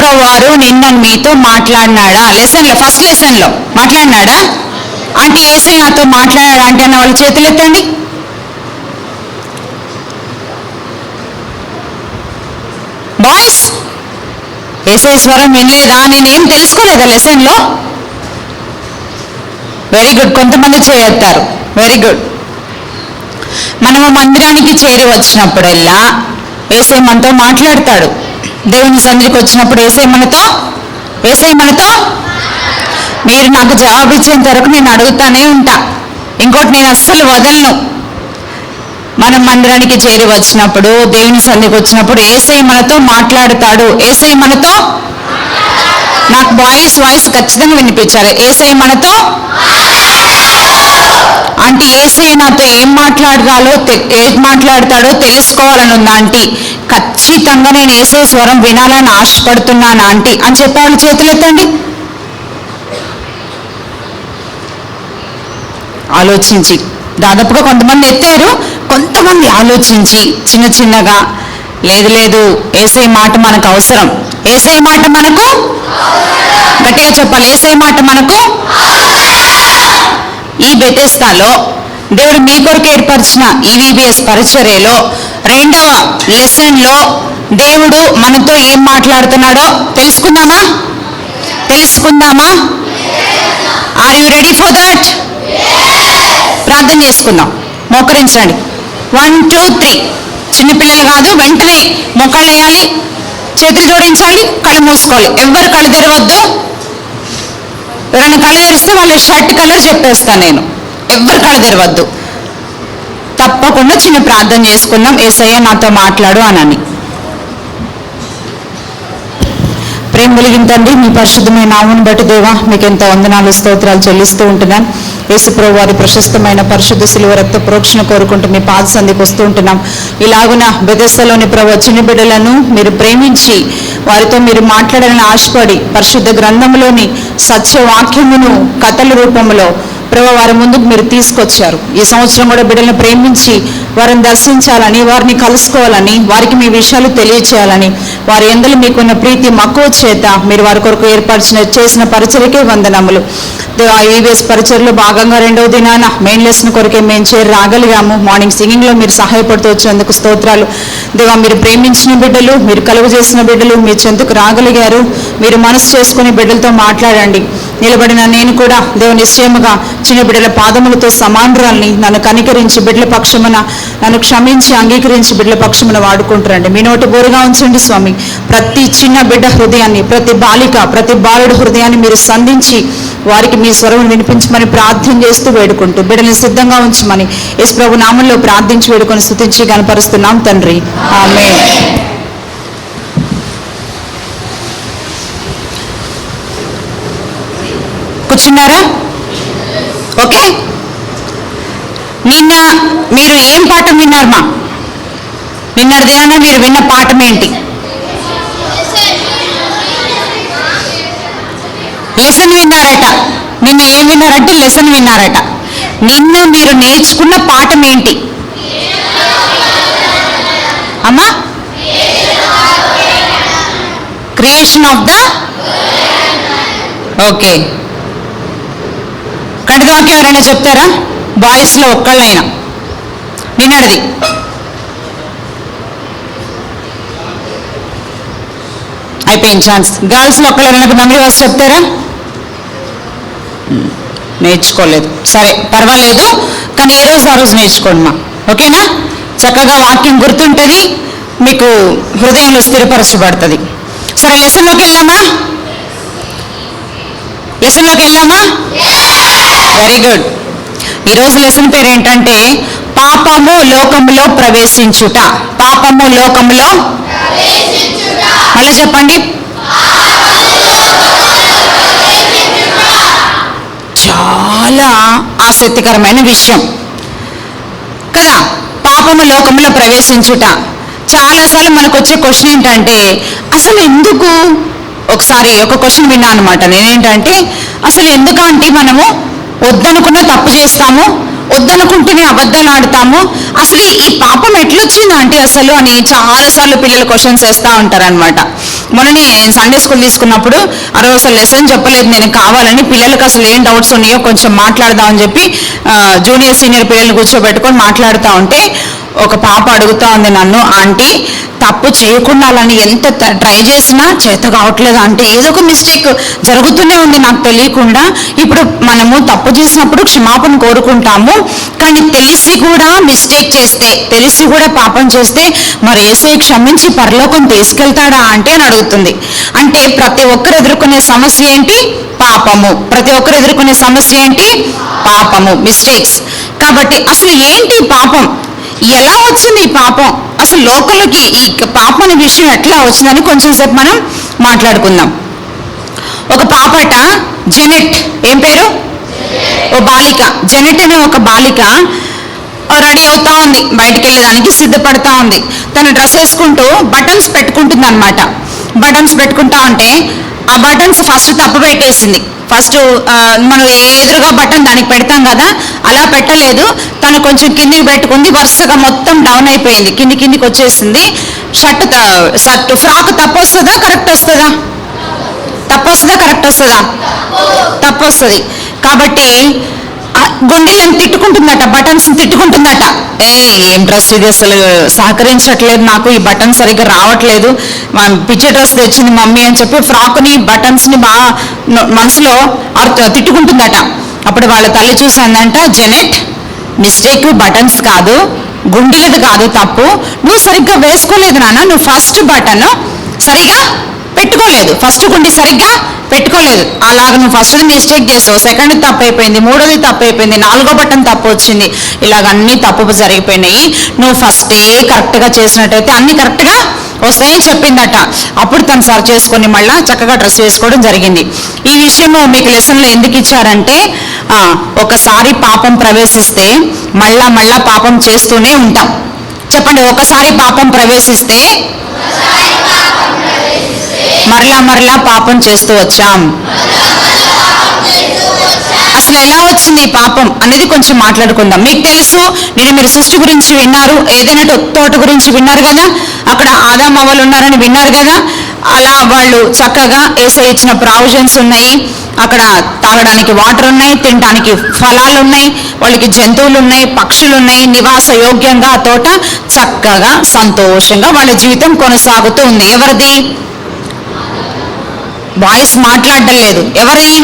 యేసుప్రభు వారు నిన్న మీతో మాట్లాడినాడా? లెసన్లో, ఫస్ట్ లెసన్లో మాట్లాడినాడా? అంటే యేసయ్య నాతో మాట్లాడాడా అంటే అన్న వాళ్ళు చేతులు ఎత్తండి. బాయ్స్, యేసయ్య స్వరం వినలేదా? నేనేం తెలుసుకోలేదా లెసన్లో? వెరీ గుడ్, కొంతమంది చేయొత్తారు. Very good. మనము మందిరానికి చేరి వచ్చినప్పుడల్లా యేసయ్య మనతో మాట్లాడతాడు. దేవుని సన్నిధికి వచ్చినప్పుడు యేసయ్య మనతో మీరు నాకు జవాబు ఇచ్చేంత వరకు నేను అడుగుతానే ఉంటా. ఇంకోటి నేను అస్సలు వదలను. మనం మందిరానికి చేరి వచ్చినప్పుడు, దేవుని సన్నిధికి వచ్చినప్పుడు యేసయ్య మనతో మాట్లాడతాడు. యేసయ్య మనతో, నాకు బాయ్స్ వాయిస్ ఖచ్చితంగా వినిపించాలి. యేసయ్య మనతో అంటే యేసయ్య నాతో ఏం మాట్లాడతాడో తెలుసుకోవాలని ఉందా ఆంటీ? ఖచ్చితంగా నేను యేసయ్య స్వరం వినాలని ఆశపడుతున్నాను ఆంటీ అని చెప్పేవాళ్ళు చేతులు ఎత్తండి. ఆలోచించి, దాదాపుగా కొంతమంది ఎత్తారు, కొంతమంది ఆలోచించి చిన్న చిన్నగా, లేదు యేసయ్య మాట మనకు అవసరం, యేసయ్య మాట మనకు, గట్టిగా చెప్పాలి, యేసయ్య మాట మనకు. ఈ బెతెస్దాలో దేవుడు మీ కొరకు ఏర్పరిచిన ఈవీబీఎస్ పరిచర్యలో 2వ లెసన్లో దేవుడు మనతో ఏం మాట్లాడుతున్నాడో తెలుసుకుందామా? Are you ready for that? ప్రార్థన చేసుకుందాం. మోకరించండి. 1 2 3. చిన్నపిల్లలు కాదు, వెంటనే మోకాళ్ళు వేయాలి, చేతులు జోడించాలి, కళ్ళు మూసుకోవాలి. ఎవరు కళ్ళు తెరవద్దు. ఎవరైనా కళ్ళు తెరిస్తే వాళ్ళ షర్ట్ కలర్ చెప్పేస్తాను నేను. ఎవరు కళ్ళు తెరవద్దు. తప్పకుండా చిన్న ప్రార్థన చేసుకుందాం. యేసయ్య నాతో మాట్లాడు అనని. ప్రేమ కలిగిన తండ్రి, మీ పరిశుద్ధమైన నామమును బట్టి దేవా మీకు ఎంతో వందనాలు, స్తోత్రాలు చెల్లిస్తూ ఉంటున్నాను. యేసుప్రభు వారి ప్రశస్తమైన పరిశుద్ధ శిలువ రక్త ప్రోక్షణ కోరుకుంటూ మీ పాద సంధికి వస్తూ ఉంటున్నాం. ఇలాగున బెతెస్దాలోని ప్రభు చిన్న బిడ్డలను మీరు ప్రేమించి వారితో మీరు మాట్లాడాలని ఆశపడి పరిశుద్ధ గ్రంథంలోని సత్యవాక్యమును కథల రూపంలో ప్రభు వారి ముందుకు మీరు తీసుకొచ్చారు. ఈ సంవత్సరం కూడా బిడ్డలను ప్రేమించి వారిని దర్శించాలని, వారిని కలుసుకోవాలని, వారికి మీ విషయాలు తెలియచేయాలని, వారి యందలి మీకున్న ప్రీతి మక్కువ చేత మీరు వారి కొరకు చేసిన పరిచర్యకే వందనములు. ఈవీఎస్ పరిచర్లో భాగంగా 2వ దినాన మెయిన్ లెసన్ కొరకే మేము చేరి రాగలిగాము. మార్నింగ్ సింగింగ్లో మీరు సహాయపడుతూ వచ్చినందుకు స్తోత్రాలు. దేవా, మీరు ప్రేమించిన బిడ్డలు, మీరు కలుగు చేసిన బిడ్డలు మీ చెంతకు రాగలిగారు. మీరు మనసు చేసుకుని బిడ్డలతో మాట్లాడండి. నిలబడిన నేను కూడా దేవుని నిశ్చయముగా చిన్న బిడ్డల పాదములతో సమానురాల్ని, నన్ను కనికరించి బిడ్డల పక్షమున నన్ను క్షమించి అంగీకరించి బిడ్డల పక్షమున వాడుకుంటారండి. మీ నోటి బోరుగా ఉంచండి స్వామి. ప్రతి చిన్న బిడ్డ హృదయాన్ని, ప్రతి బాలిక, ప్రతి బాలుడు హృదయాన్ని మీరు సంధించి వారికి మీ స్వరం వినిపించమని ప్రార్థన చేస్తూ వేడుకుంటూ బిడ్డల్ని సిద్ధంగా ఉంచమని యేసు ప్రభు నామంలో ప్రార్థించి వేడుకొని స్తుతించి గణపరుస్తున్నాం తండ్రి. ఆమేన్. కూర్చున్నారా? ఓకే. నిన్న మీరు ఏం పాఠం విన్నారమ్మా? నిన్నటి దినాన మీరు విన్న పాఠం ఏంటి? లెసన్ విన్నారట. నిన్న ఏం విన్నారంటే లెసన్ విన్నారట. నిన్న మీరు నేర్చుకున్న పాఠం ఏంటి అమ్మా? Creation of the, okay. ఖండితవాక్యం ఎవరైనా చెప్తారా? బాయ్స్లో ఒక్కళ్ళైనా నిన్నటిది. అయిపోయింది ఛాన్స్. గర్ల్స్లో ఒక్కళ్ళైనా మెమరీ వర్స్ చెప్తారా? నేర్చుకోలేదు, సరే పర్వాలేదు, కానీ ఏ రోజు ఆ రోజు నేర్చుకోండి మా, ఓకేనా? చక్కగా వాక్యం గుర్తుంటుంది, మీకు హృదయంలో స్థిరపరచబడుతుంది. సరే, లెసన్లోకి వెళ్దామా? Very good. ఈరోజు లెసన్ పేరు ఏంటంటే పాపము లోకములో ప్రవేశించుట. పాపము లోకములో, మళ్ళీ చెప్పండి. చాలా ఆసక్తికరమైన విషయం కదా, పాపము లోకంలో ప్రవేశించుట. చాలాసార్లు మనకు వచ్చే క్వశ్చన్ ఏంటంటే అసలు ఎందుకు, ఒకసారి ఒక క్వశ్చన్ విన్నాను అనమాట నేనేంటంటే, అసలు ఎందుకంటే మనము వద్దనుకున్న తప్పు చేస్తాము, వద్దనుకుంటూనే అబద్ధాలు ఆడతాము. అసలు ఈ పాపం ఎట్లొచ్చింది అంటే అసలు అని చాలాసార్లు పిల్లలు క్వశ్చన్స్ వేస్తూ ఉంటారనమాట. మొన్ననే సండే స్కూల్ తీసుకున్నప్పుడు ఆ రోజు అసలు లెసన్ చెప్పలేదు నేను, కావాలని పిల్లలకు అసలు ఏం డౌట్స్ ఉన్నాయో కొంచెం మాట్లాడదామని చెప్పి జూనియర్ సీనియర్ పిల్లల్ని కూర్చోబెట్టుకొని మాట్లాడుతూ ఉంటే ఒక పాప అడుగుతా ఉంది నన్ను, ఆంటీ తప్పు చేయకుండా అలాని ఎంత ట్రై చేసినా చేత కావట్లేదు అంటే, ఏదో ఒక మిస్టేక్ జరుగుతూనే ఉంది నాకు తెలియకుండా. ఇప్పుడు మనము తప్పు చేసినప్పుడు క్షమాపణ కోరుకుంటాము, కానీ తెలిసి కూడా మిస్టేక్ చేస్తే, తెలిసి కూడా పాపం చేస్తే మరి యేసయ్య క్షమించి పరలోకం తీసుకెళ్తాడా అంటే అని అడుగుతుంది. అంటే ప్రతి ఒక్కరు ఎదుర్కొనే సమస్య ఏంటి? పాపము. ప్రతి ఒక్కరు ఎదుర్కొనే సమస్య ఏంటి? పాపము, మిస్టేక్స్. కాబట్టి అసలు ఏంటి పాపం, ఎలా వచ్చింది ఈ పాపం, అసలు లోకంలోకి ఈ పాపం అనే విషయం ఎట్లా వచ్చిందని కొంచెం సేపు మనం మాట్లాడుకుందాం. ఒక పాపట జెనెట్, ఏం పేరు? ఓ బాలిక, జెనెట్ అనే ఒక బాలిక రెడీ అవుతా ఉంది, బయటికి వెళ్ళడానికి సిద్ధపడతా ఉంది. తను డ్రెస్ వేసుకుంటూ బటన్స్ పెట్టుకుంటుంది అనమాట. బటన్స్ పెట్టుకుంటా ఉంటే ఆ బటన్స్ ఫస్ట్ తప్పు పెట్టేసింది. ఫస్ట్ మనం ఎదురుగా బటన్ దానికి పెడతాం కదా, అలా పెట్టలేదు. తను కొంచెం కిందికి పెట్టుకుంది, వరుసగా మొత్తం డౌన్ అయిపోయింది, కిందికి వచ్చేసింది. ఫ్రాక్ తప్పు వస్తుందా కరెక్ట్ వస్తుందా? తప్పు వస్తుందా కరెక్ట్ వస్తుందా? తప్పు వస్తుంది. కాబట్టి గుండెలను తిట్టుకుంటుందట, బటన్స్ తిట్టుకుంటుందట. ఏం డ్రెస్ ఇది, అసలు సహకరించట్లేదు నాకు, ఈ బటన్ సరిగ్గా రావట్లేదు, పిచ్చి డ్రెస్ తెచ్చింది మమ్మీ అని చెప్పి ఫ్రాక్ని బటన్స్ని బాగా మనసులో తిట్టుకుంటుందట. అప్పుడు వాళ్ళ తల్లి చూసి అందంట, జెనెట్ మిస్టేక్ బటన్స్ కాదు, గుండెలది కాదు తప్పు, నువ్వు సరిగ్గా వేసుకోలేదు నాన్న, నువ్వు ఫస్ట్ బటన్ సరిగ్గా పెట్టుకోలేదు, ఫస్ట్ గుండి సరిగ్గా పెట్టుకోలేదు, అలాగ నువ్వు ఫస్ట్ మిస్టేక్ చేసావు, సెకండ్ తప్పు అయిపోయింది, మూడోది తప్పు అయిపోయింది, నాలుగో బటన్ తప్పు వచ్చింది, ఇలాగ అన్ని తప్పు జరిగిపోయినాయి, నువ్వు ఫస్టే కరెక్ట్గా చేసినట్టయితే అన్ని కరెక్ట్గా వస్తాయని చెప్పిందట. అప్పుడు తను సరి చేసుకొని మళ్ళీ చక్కగా డ్రెస్ వేసుకోవడం జరిగింది. ఈ విషయము మీకు లెసన్లో ఎందుకు ఇచ్చారంటే, ఒకసారి పాపం ప్రవేశిస్తే మళ్ళా పాపం చేస్తూనే ఉంటాం. చెప్పండి, ఒకసారి పాపం ప్రవేశిస్తే మరలా పాపం చేస్తూ వచ్చాం. అసలు ఎలా వచ్చింది ఈ పాపం అనేది కొంచెం మాట్లాడుకుందాం. మీకు తెలుసు, మీరు సృష్టి గురించి విన్నారు, ఏదైనా తోట గురించి విన్నారు కదా, అక్కడ ఆదాము అవ్వలు ఉన్నారని విన్నారు కదా. అలా వాళ్ళు చక్కగా యేసయ్య ఇచ్చిన ప్రావిజన్స్ ఉన్నాయి, అక్కడ తాగడానికి వాటర్ ఉన్నాయి, తినడానికి ఫలాలు ఉన్నాయి, వాళ్ళకి జంతువులు ఉన్నాయి, పక్షులు ఉన్నాయి, నివాస యోగ్యంగా ఆ తోట చక్కగా సంతోషంగా వాళ్ళ జీవితం కొనసాగుతూ ఉంది. ఎవరిది? వాయిస్ మాట్లాడడం లేదు, ఎవరిది?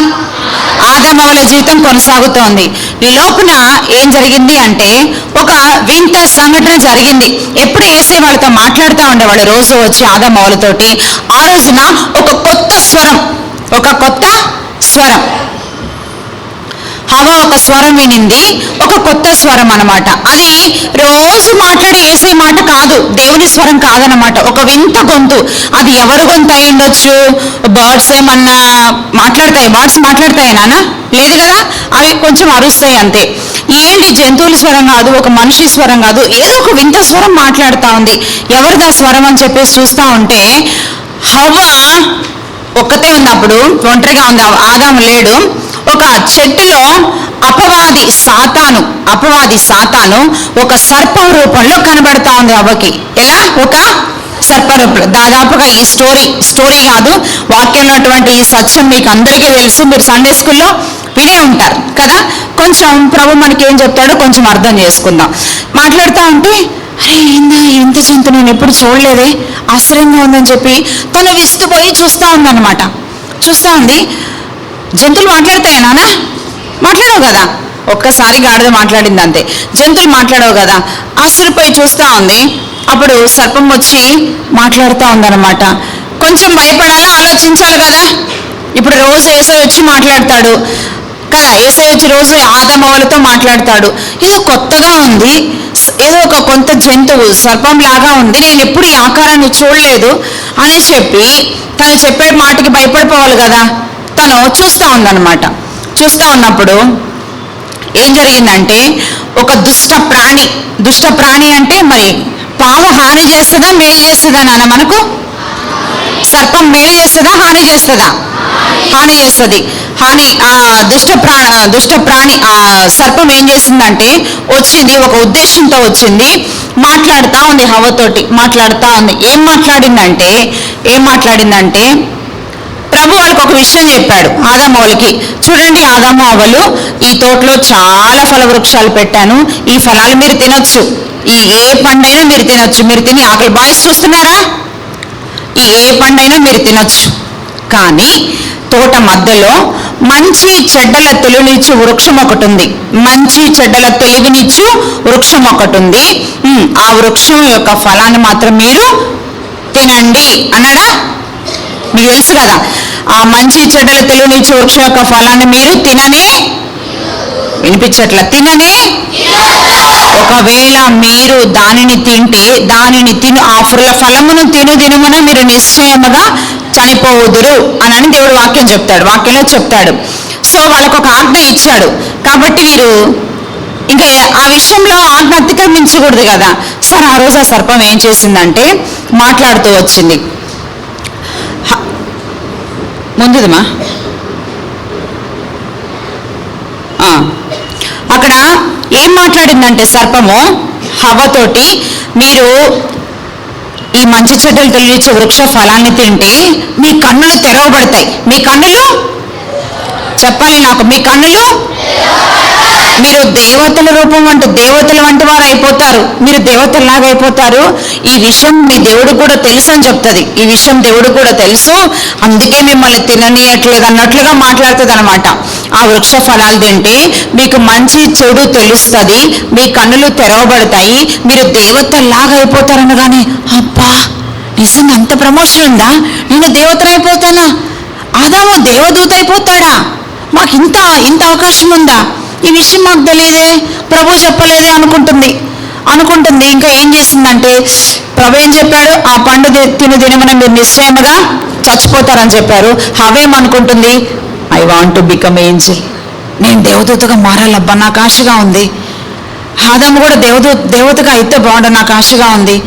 ఆదామవ్వల జీవితం కొనసాగుతోంది. ఈ లోపున ఏం జరిగింది అంటే ఒక వింత సంఘటన జరిగింది. ఎప్పుడు యేసయ్య వాళ్ళతో మాట్లాడుతూ ఉండేవాళ్ళు రోజు వచ్చి ఆదామవ్వలతోటి, ఆ రోజున ఒక కొత్త స్వరం హవ్వ ఒక స్వరం వినింది, ఒక కొత్త స్వరం అన్నమాట. అది రోజు మాట్లాడే యేసయ్య మాట కాదు, దేవుని స్వరం కాదనమాట, ఒక వింత గొంతు. అది ఎవరి గొంతు అయి ఉండొచ్చు? బర్డ్స్ ఏమన్నా మాట్లాడతాయి? బర్డ్స్ మాట్లాడతాయి నాన్న? లేదు కదా, అవి కొంచెం అరుస్తాయి అంతే. ఏంటి, జంతువుల స్వరం కాదు, ఒక మనిషి స్వరం కాదు, ఏదో ఒక వింత స్వరం మాట్లాడుతూ ఉంది. ఎవరిదా స్వరం అని చెప్పేసి చూస్తూ ఉంటే హవ్వ ఒక్కతే ఉన్నప్పుడు, ఒంటరిగా ఉంది, ఆదాము లేడు. ఒక చెట్టులో అపవాది సాతాను ఒక సర్పం రూపంలో కనబడతా ఉంది అవ్వకి. ఎలా? ఒక సర్ప రూపంలో. దాదాపుగా ఈ స్టోరీ కాదు, వాక్యంలో ఉన్నటువంటి ఈ సత్యం మీకు అందరికీ తెలుసు, మీరు సండే స్కూల్లో వినే ఉంటారు కదా. కొంచెం ప్రభు మనకి ఏం చెప్తాడో కొంచెం అర్థం చేసుకుందాం. మాట్లాడుతూ ఉంటే, అరే ఏందా ఇంత చింత నేను ఎప్పుడు చూడలేదే, ఆశ్చర్యంగా ఉందని చెప్పి తను విస్తుపోయి చూస్తూ ఉందన్నమాట. చూస్తూ ఉంది, జంతువులు మాట్లాడతాయా నాన్న? మాట్లాడవు కదా, ఒక్కసారి గాడిద మాట్లాడింది అంతే, జంతువులు మాట్లాడవు కదా. ఆశ్చర్యపోయి చూస్తూ ఉంది. అప్పుడు సర్పం వచ్చి మాట్లాడుతూ ఉందన్నమాట. కొంచెం భయపడాలా, ఆలోచించాలి కదా. ఇప్పుడు రోజు యేసయ్య వచ్చి మాట్లాడతాడు కదా, యేసయ్య వచ్చి రోజు ఆదామవ్వలతో మాట్లాడతాడు. ఏదో కొత్తగా ఉంది, ఏదో ఒక కొంత జంతువు సర్పం లాగా ఉంది, నేను ఎప్పుడు ఈ ఆకారాన్ని చూడలేదు అని చెప్పి తను చెప్పే మాటకి భయపడిపోవాలి కదా. తను చూస్తూ ఉందన్నమాట. చూస్తూ ఉన్నప్పుడు ఏం జరిగిందంటే, ఒక దుష్ట ప్రాణి అంటే మరి పాము హాని చేస్తుందా మేలు చేస్తుందా నాన్న? మనకు సర్పం మేలు చేస్తుందా హాని చేస్తుందా? హాని చేస్తుంది. కానీ ఆ దుష్ట ప్రాణి ఆ సర్పం ఏం చేసిందంటే వచ్చింది, ఒక ఉద్దేశంతో వచ్చింది, మాట్లాడుతూ ఉంది, హవ్వతోటి మాట్లాడుతూ ఉంది. ఏం మాట్లాడిందంటే ప్రభు వాళ్ళకి ఒక విషయం చెప్పాడు, ఆదాము వాళ్ళకి. చూడండి, ఆదాము అవ్వలు, ఈ తోటలో చాలా ఫల వృక్షాలు పెట్టాను, ఈ ఫలాలు మీరు తినొచ్చు, ఈ ఏ పండైనా మీరు తినొచ్చు, మీరు తిని ఆకలి బాయ్స్ చూస్తున్నారా, ఈ ఏ పండైనా మీరు తినొచ్చు, కానీ తోట మధ్యలో మంచి చెడ్డల తెలివినిచ్చు వృక్షం ఒకటి ఉంది, మంచి చెడ్డల తెలివినిచ్చు వృక్షం ఒకటి ఉంది, ఆ వృక్షం యొక్క ఫలాన్ని మాత్రం మీరు తినండి అన్నాడా? మీకు తెలుసు కదా, ఆ మంచి చెడ్డల తెలివినిచ్చు వృక్షం యొక్క ఫలాన్ని మీరు వినిపించట్లా, ఒకవేళ మీరు దానిని తింటే, ఆ ఫలమును దినమున మీరు నిశ్చయముగా చనిపోవుదురు అని దేవుడు వాక్యంలో చెప్తాడు. సో వాళ్ళకు ఒక ఆజ్ఞ ఇచ్చాడు, కాబట్టి వీరు ఇంకా ఆ విషయంలో ఆజ్ఞ అతిక్రమించకూడదు కదా. సరే, ఆ రోజు ఆ సర్పం ఏం చేసిందంటే మాట్లాడుతూ వచ్చింది. ముందుదమ్మా, అక్కడ ఏం మాట్లాడిందంటే సర్పము హవ్వతోటి, మీరు ఈ మంచి చెడ్డలు తెలియచే వృక్ష ఫలాన్ని తింటే మీ కన్నులు తెరవబడతాయి. మీ కన్నులు చెప్పాలి నాకు, మీ కన్నులు, మీరు దేవతల రూపం దేవతల వంటి వారు అయిపోతారు, మీరు దేవతల్లాగా అయిపోతారు. ఈ విషయం మీ దేవుడు కూడా తెలుసు అని చెప్తుంది. ఈ విషయం దేవుడు కూడా తెలుసు, అందుకే మిమ్మల్ని తిననీయట్లేదు అన్నట్లుగా మాట్లాడుతుంది అనమాట. ఆ వృక్ష ఫలాలు తింటే మీకు మంచి చెడు తెలుస్తుంది, మీ కన్నులు తెరవబడతాయి, మీరు దేవతల్లాగా అయిపోతారు అనగానే, అబ్బా నిజంగా అంత ప్రమోషన్ ఉందా, నేను దేవతనైపోతానా, ఆదాము దేవదూత అయిపోతాడా, మాకు ఇంత అవకాశం ఉందా, ఈ విషయం మాకు తెలియదే, ప్రభు చెప్పలేదే అనుకుంటుంది. ఇంకా ఏం చేసిందంటే, ప్రభు ఏం చెప్పాడు, ఆ పండు తినమున మీరు నిశ్చయముగా చచ్చిపోతారని చెప్పారు. హవ్వేమనుకుంటుంది, I want to become angel, నేను దేవదూతగా మారాలబ్బా, నాకు ఆశగా ఉంది. ఆదాము కూడా దేవతగా అయితే బాగుండు, నాకు ఆశగా ఉంది.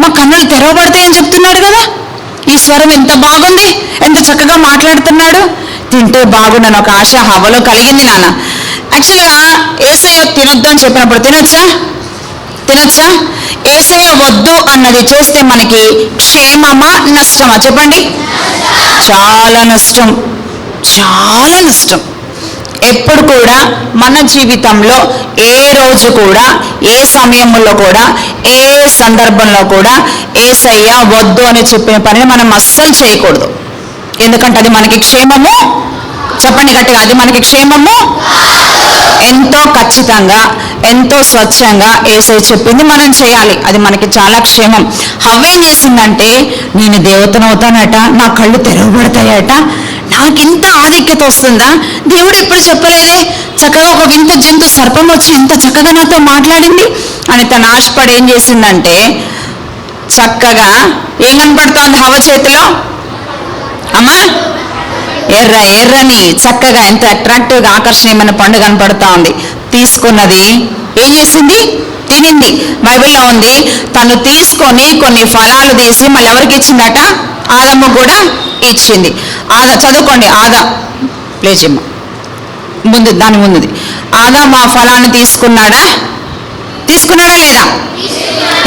మా కన్నులు తెరవబడతాయని చెప్తున్నాడు కదా, ఈ స్వరం ఎంత బాగుంది, ఎంత చక్కగా మాట్లాడుతున్నాడు, తింటే బాగుండని ఒక ఆశ హవ్వలో కలిగింది. నాన్న యాక్చువల్గా యేసయ్య తినొద్దు అని చెప్పినప్పుడు తినొచ్చా? యేసయ్య వద్దు అన్నది చేస్తే మనకి క్షేమమా నష్టమా చెప్పండి? చాలా నష్టం. ఎప్పుడు కూడా మన జీవితంలో ఏ రోజు కూడా, ఏ సమయంలో కూడా, ఏ సందర్భంలో కూడా యేసయ్య వద్దు అని చెప్పిన పనిని మనం అస్సలు చేయకూడదు. ఎందుకంటే అది మనకి క్షేమము, చెప్పండి గట్టిగా, అది మనకి క్షేమము. ఎంతో ఖచ్చితంగా, ఎంతో స్వచ్ఛంగా యేసయ్య చెప్పింది మనం చేయాలి, అది మనకి చాలా క్షేమం. హవ్వేం చేసిందంటే, నేను దేవతనవుతానట, నా కళ్ళు తెరవబడతాయట, నాకింత ఆధిక్యత వస్తుందా, దేవుడు ఎప్పుడు చెప్పలేదే, చక్కగా ఒక వింత జంతు సర్పం వచ్చి ఇంత చక్కగా నాతో మాట్లాడింది అని తన ఆశపడి ఏం చేసిందంటే, చక్కగా ఏం కనపడుతోంది హవ్వ చేతిలో, అమ్మా ఎర్రని చక్కగా ఎంత అట్రాక్టివ్గా ఆకర్షణీయమైన పండు కనపడుతూ ఉంది. తీసుకున్నది, ఏం చేసింది, తినింది. బైబిల్లో ఉంది, తను తీసుకొని కొన్ని ఫలాలు తీసి మళ్ళీ ఎవరికి ఇచ్చిందట, ఆదాము కూడా ఇచ్చింది. చదువుకోండి, లేచిమ్మ దాని ముందుది. ఆదాము ఆ ఫలాన్ని తీసుకున్నాడా లేదా?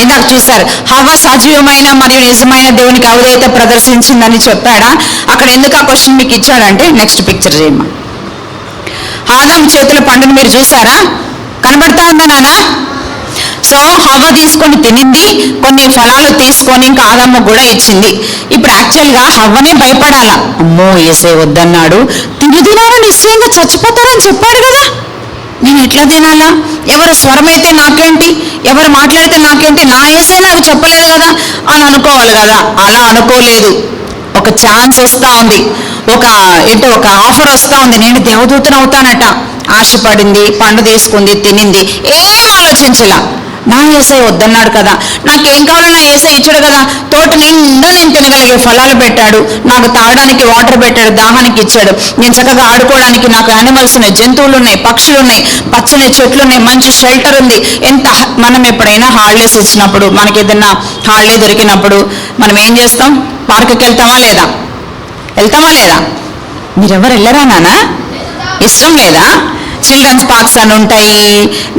ఇందాక చూశారు, హవ్వ సజీవమైన మరియు నిజమైన దేవునికి అవిధేయత ప్రదర్శించిందని చెప్పాడా? అక్కడ ఎందుకు ఆ క్వశ్చన్ మీకు ఇచ్చాడంటే, నెక్స్ట్ పిక్చర్ చేయమ్మా. ఆదాము చేతుల పండుని మీరు చూసారా, కనబడతా ఉందా నాన్న? సో హవ్వ తీసుకొని తినింది, కొన్ని ఫలాలు తీసుకొని ఇంకా ఆదాము కూడా ఇచ్చింది. ఇప్పుడు యాక్చువల్గా హవ్వనే భయపడాలా, అమ్మో యేసయ్య వద్దన్నాడు, తినాలని నిశ్చయంగా చచ్చిపోతారని చెప్పాడు కదా, నేను ఎట్లా తినాలా, ఎవరు స్వరమైతే నాకేంటి, ఎవరు మాట్లాడితే నాకేంటి, నా యేసయ్య నాకు చెప్పలేదు కదా అని అనుకోవాలి కదా. అలా అనుకోలేదు, ఒక ఛాన్స్ వస్తూ ఉంది, ఒక ఆఫర్ వస్తూ ఉంది, నేను దేవదూతను అవుతానట. ఆశపడింది, పండు తీసుకుంది, తినింది, ఏం ఆలోచించలా, నా యేసయ్య వద్దన్నాడు కదా, నాకేం కావాలో నా యేసయ్య ఇచ్చాడు కదా, తోట నిండా నేను తినగలిగే ఫలాలు పెట్టాడు, నాకు తాగడానికి వాటర్ పెట్టాడు, దాహానికి ఇచ్చాడు, నేను చక్కగా ఆడుకోవడానికి నాకు యానిమల్స్ ఉన్నాయి, జంతువులు ఉన్నాయి, పక్షులు ఉన్నాయి, పచ్చని చెట్లు ఉన్నాయి, మంచి షెల్టర్ ఉంది. మనం ఎప్పుడైనా హాలిడేస్ ఇచ్చినప్పుడు, మనకి ఏదైనా హాలిడే దొరికినప్పుడు మనం ఏం చేస్తాం, పార్కుకి వెళ్తామా లేదా? మీరెవరు వెళ్ళరా నాన్న? ఇష్టం లేదా? చిల్డ్రన్స్ పార్క్స్ అని ఉంటాయి,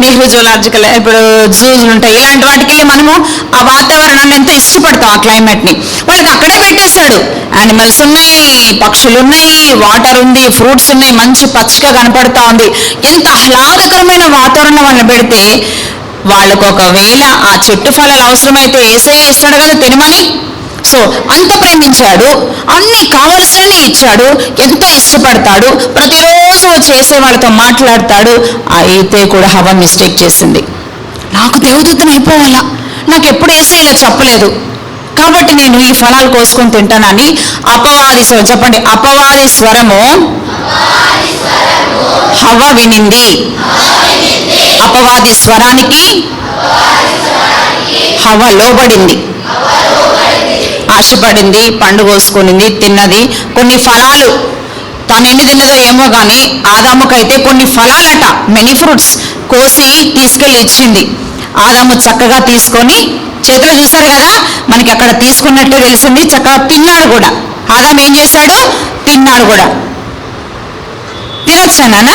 నెహ్రూ జూలాజికల్ ఇప్పుడు జూస్ ఉంటాయి, ఇలాంటి వాటికి వెళ్ళి మనము ఆ వాతావరణాన్ని ఎంతో ఇష్టపడతాం, ఆ క్లైమేట్ని. వాళ్ళకి అక్కడే పెట్టేస్తాడు, యానిమల్స్ ఉన్నాయి, పక్షులు ఉన్నాయి, వాటర్ ఉంది, ఫ్రూట్స్ ఉన్నాయి, మంచి పచ్చిగా కనపడతా ఉంది. ఎంత ఆహ్లాదకరమైన వాతావరణం వాళ్ళని పెడితే వాళ్ళకు ఒకవేళ ఆ చెట్టు ఫలాలు అవసరమైతే యేసయ్య ఇస్తాడు కదా తినమని. సో అంత ప్రేమించాడు, అన్ని కావలసినవి ఇచ్చాడు, ఎంతో ఇష్టపడతాడు, ప్రతిరోజు చేసే వాళ్ళతో మాట్లాడతాడు. అయితే కూడా హవ్వ మిస్టేక్ చేసింది. నాకు దేవదూతను అయిపోవాలా, నాకు ఎప్పుడు యేసయ్య చెప్పలేదు, కాబట్టి నేను ఈ ఫలాలు కోసుకొని తింటానని అపవాది స్వరం, చెప్పండి, అపవాది స్వరము హవ్వ వినింది. అపవాది స్వరానికి హవ్వ లోబడింది, ఆశపడింది, పండు కోసుకునింది, తిన్నది. కొన్ని ఫలాలు తాను ఎన్ని తిన్నదో ఏమో కానీ ఆదాముకైతే కొన్ని ఫలాలట, మెనీ ఫ్రూట్స్ కోసి తీసుకెళ్ళి ఇచ్చింది. ఆదాము చక్కగా తీసుకొని చేతిలో చూశారు కదా, మనకి అక్కడ తీసుకున్నట్టు తెలిసింది, చక్కగా తిన్నాడు కూడా. ఆదాము ఏం చేశాడు? తిన్నాడు కూడా. తినొచ్చా నాన్న?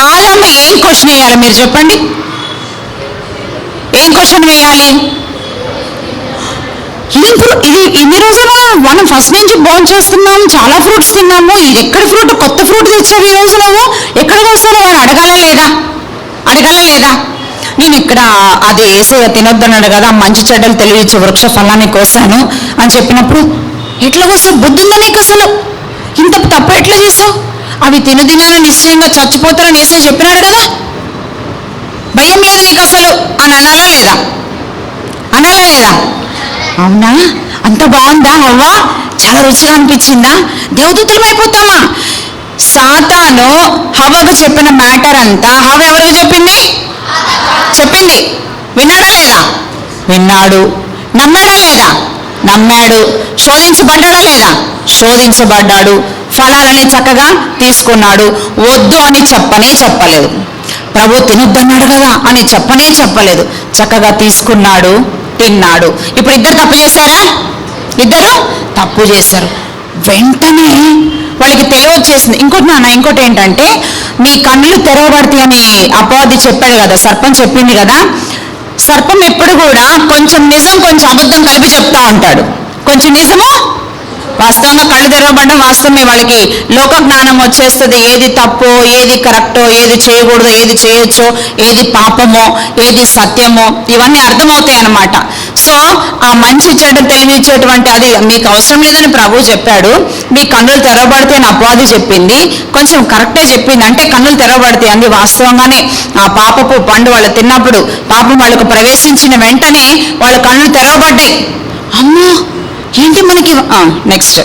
ఆదాము ఏం క్వశ్చన్ వేయాలి మీరు చెప్పండి? ఏం క్వశ్చన్ వేయాలి? ఇది ఇన్ని రోజులు మనం ఫస్ట్ నుంచి భోజనం చేస్తున్నాము, చాలా ఫ్రూట్స్ తిన్నాము, ఇది ఎక్కడ ఫ్రూట్, కొత్త ఫ్రూట్ తెచ్చావు ఈ రోజు నువ్వు, ఎక్కడ వస్తావు వాడు అడగాలా లేదా? అడగాలా లేదా? నేను ఇక్కడ అది యేసయ్య తినొద్దన్నాడు కదా, మంచి చెడ్డలు తెలియచ్చు వృక్ష ఫలాన్ని కోసాను అని చెప్పినప్పుడు ఎట్లా కోసావు? బుద్ధి ఉందా నీకు? అసలు ఇంత తప్పు ఎట్లా చేసావు? అవి తినదినాలని నిశ్చయంగా చచ్చిపోతారని యేసయ్య చెప్పినాడు కదా, భయం లేదు నీకు అసలు అని అనాలా లేదా? అనాలా లేదా? అవునా? అంత బాగుందా హవ్వ? చాలా రుచిగా అనిపించిందా? దేవదూతలం అయిపోతామా? సాతాను హవ్వకు చెప్పిన మ్యాటర్ అంతా హవ్వ ఎవరికి చెప్పింది? చెప్పింది. విన్నాడా లేదా? విన్నాడు. నమ్మాడా లేదా? నమ్మాడు. శోధించబడ్డాడా లేదా? శోధించబడ్డాడు. ఫలాలని చక్కగా తీసుకున్నాడు. వద్దు అని చెప్పలేదు. ప్రభు తినొద్దన్నాడు కదా అని చెప్పలేదు. చక్కగా తీసుకున్నాడు, తిన్నాడు. ఇప్పుడు ఇద్దరు తప్పు చేశారా? ఇద్దరు తప్పు చేశారు. వెంటనే వాళ్ళకి తెలివి వచ్చేసింది. ఇంకోటి ఏంటంటే, మీ కళ్ళు తెరవబడతాయి అని అపవాది చెప్పాడు కదా, సర్పం చెప్పింది కదా. సర్పం ఎప్పుడు కూడా కొంచెం నిజం కొంచెం అబద్ధం కలిపి చెప్తా ఉంటాడు. కొంచెం నిజము, వాస్తవంగా కళ్ళు తెరవబడ్డం వాస్తవమే. వాళ్ళకి లోక జ్ఞానం వచ్చేస్తుంది, ఏది తప్పో, ఏది కరెక్టో, ఏది చేయకూడదో, ఏది చేయొచ్చో, ఏది పాపమో, ఏది సత్యమో, ఇవన్నీ అర్థమవుతాయి అన్నమాట. సో ఆ మంచి చెడ్డ తెలివిచ్చేటువంటి అది మీకు అవసరం లేదని ప్రభు చెప్పాడు. మీ కన్నులు తెరవబడితే అని అపవాది చెప్పింది, కొంచెం కరెక్టే చెప్పింది. అంటే కన్నులు తెరవబడతాయి అంది వాస్తవంగానే. ఆ పాపపు పండు వాళ్ళు తిన్నప్పుడు పాపం వాళ్ళకు ప్రవేశించిన వెంటనే వాళ్ళ కన్నులు తెరవబడ్డాయి. అమ్మో ఏంటి మనకి. నెక్స్ట్,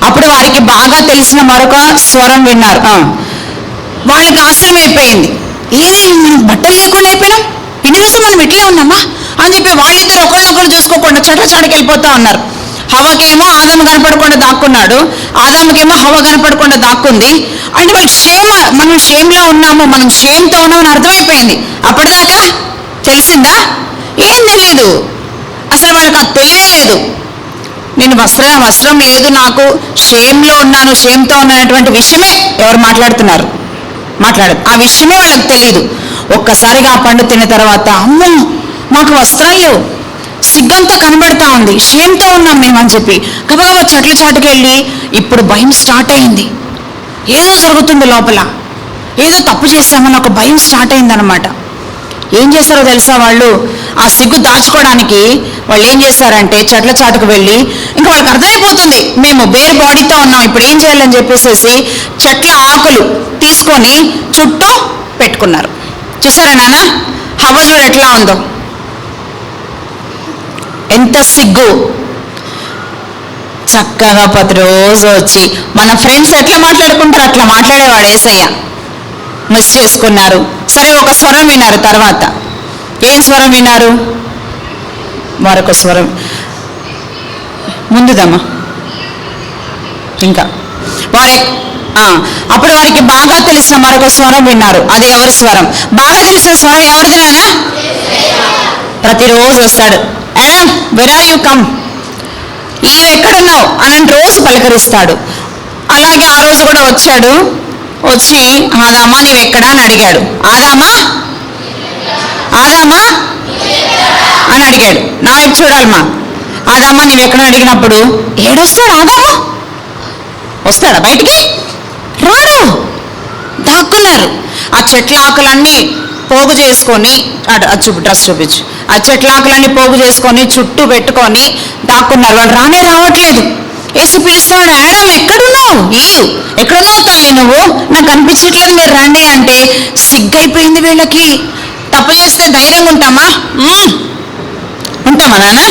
అప్పుడు వారికి బాగా తెలిసిన మరొక స్వరం విన్నారు. వాళ్ళకి ఆశ్చర్యం అయిపోయింది. మనం బట్టలు లేకుండా అయిపోయినాం, ఇన్ని రోజులు మనం ఇట్లే ఉన్నామా అని చెప్పి వాళ్ళిద్దరు ఒకళ్ళొకరు చూసుకోకుండా చాటుకి వెళ్ళిపోతా ఉన్నారు. హవ్వకేమో ఆదాము కనపడకుండా దాక్కున్నాడు, ఆదాముకేమో హవ్వ కనపడకుండా దాక్కుంది. అంటే వాళ్ళు మనం షేమ్లో ఉన్నాము, మనం షేమ్తో ఉన్నామని అర్థమైపోయింది. అప్పటిదాకా తెలిసిందా? ఏం తెలియదు అసలు, వాళ్ళకి అది తెలియలేదు. నేను వస్త్రం లేదు, నాకు షేమ్లో ఉన్నాను, షేమ్తో ఉన్నటువంటి విషయమే ఎవరు మాట్లాడదు, ఆ విషయమే వాళ్ళకి తెలియదు. ఒక్కసారిగా ఆ పండు తిన్న తర్వాత అమ్మో మాకు వస్త్రాలు లేవు, సిగ్గంతా కనబడతా ఉంది, షేమ్తో ఉన్నాం మేము అని చెప్పి గబగబా చాటుకి వెళ్ళి ఇప్పుడు భయం స్టార్ట్ అయింది. ఏదో జరుగుతుంది లోపల, ఏదో తప్పు చేస్తామని ఒక భయం స్టార్ట్ అయిందనమాట. ఏం చేశారో తెలుసా? వాళ్ళు ఆ సిగ్గు దాచుకోవడానికి వాళ్ళు ఏం చేశారంటే చాటుకు వెళ్ళి, ఇంకా వాళ్ళకి అర్థమైపోతుంది మేము వేరే బాడీతో ఉన్నాం, ఇప్పుడు ఏం చేయాలని చెప్పేసి చెట్ల ఆకులు తీసుకొని చుట్టూ పెట్టుకున్నారు. చూసారా నాన్న? హవ్వ చూడు ఎట్లా ఉందో, ఎంత సిగ్గు. చక్కగా ప్రతిరోజు వచ్చి మన ఫ్రెండ్స్ ఎట్లా మాట్లాడుకుంటారు అట్లా మాట్లాడేవాడు యేసయ్య. మిస్ చేసుకున్నారు. సరే, ఒక స్వరం విన్నారు. తర్వాత ఏం స్వరం విన్నారు? మరొక స్వరం. ముందుదమ్మా ఇంకా అప్పుడు వారికి బాగా తెలిసిన మరొక స్వరం విన్నారు. అది ఎవరి స్వరం? బాగా తెలిసిన స్వరం ఎవరిది నాన్న? ప్రతిరోజు వస్తాడు. Adam, where are you come, Leo ఎక్కడున్నావు అని రోజు పలకరిస్తాడు. అలాగే ఆ రోజు కూడా వచ్చాడు. వచ్చి ఆదామా నీవెక్కడా అని అడిగాడు. ఆదామా ఆదామా అని అడిగాడు. నా వైపు చూడాలమ్మా. ఆదామా నీవెక్కడా అడిగినప్పుడు ఏడొస్తాడు ఆదాము? వస్తాడా బయటికి? రాడు. దాక్కున్నారు. ఆ చెట్ల ఆకులన్నీ పోగు చేసుకొని డ్రెస్ చూపించు. ఆ చెట్ల ఆకులన్నీ పోగు చేసుకొని చుట్టూ పెట్టుకొని దాక్కున్నారు. వాళ్ళు రానే రావట్లేదు. యేసు పిలుస్తాడు, ఆడాం ఎక్కడున్నావు? ఎక్కడున్నావు తల్లి నువ్వు? నాకు కనిపించట్లేదు, మీరు రండి అంటే సిగ్గైపోయింది వీళ్ళకి. తప్పు చేస్తే ధైర్యంగా ఉంటామా? ఉంటామా నాన్న?